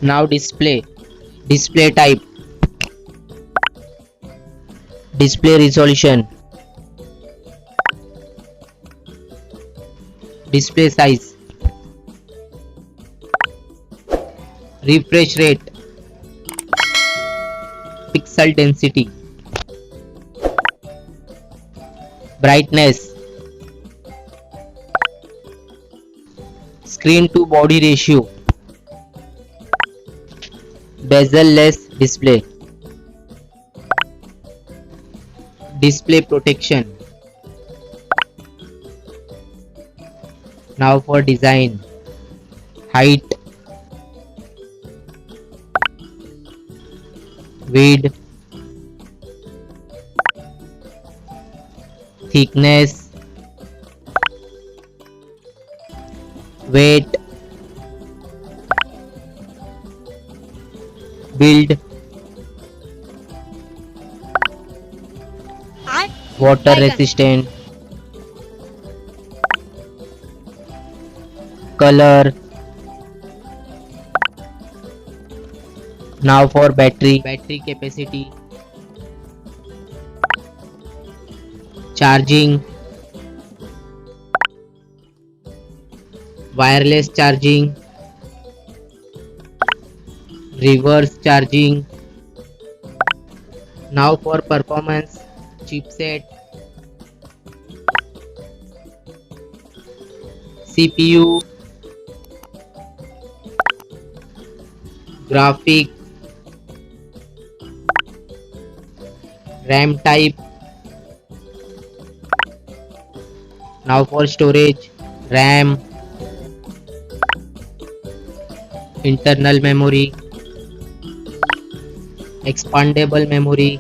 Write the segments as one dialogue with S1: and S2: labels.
S1: Now display type, display resolution, display size, refresh rate, pixel density, brightness, screen to body ratio, bezel-less display, display protection. Now for design, height, width, thickness, weight, build, water resistant, color. Now for battery capacity, charging, wireless charging, reverse charging. Now for performance, chipset, CPU, graphic, RAM type. Now for storage, RAM, internal memory, expandable memory,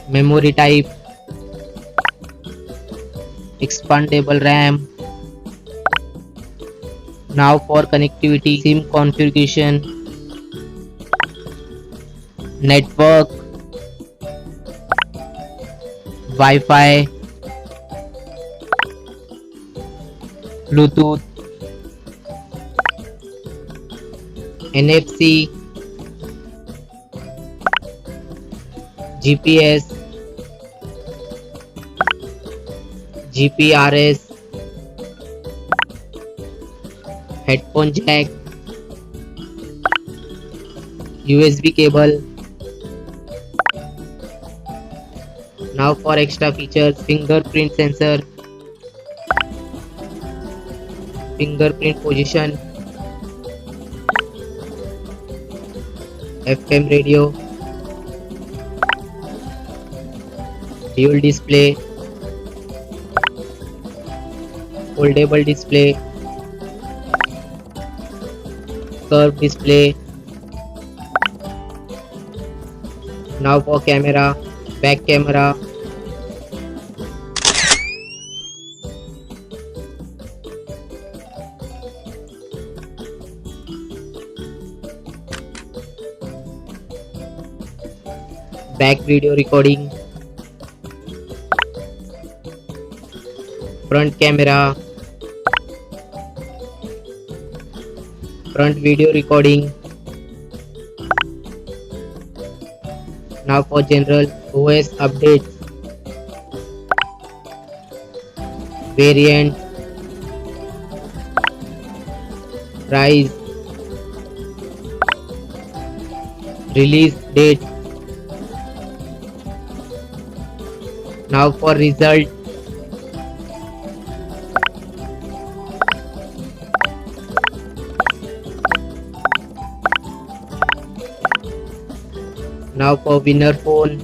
S1: memory type, expandable RAM. Now for connectivity, SIM configuration, network, Wi-Fi, Bluetooth, NFC, GPS, GPRS, headphone jack, USB cable. Now for extra features, fingerprint sensor, fingerprint position, FM radio, dual display, foldable display, curved display. Now for camera, back camera, back video recording, front camera, front video recording. Now for general OS updates, variant, price, release date. Now for result, now for winner phone,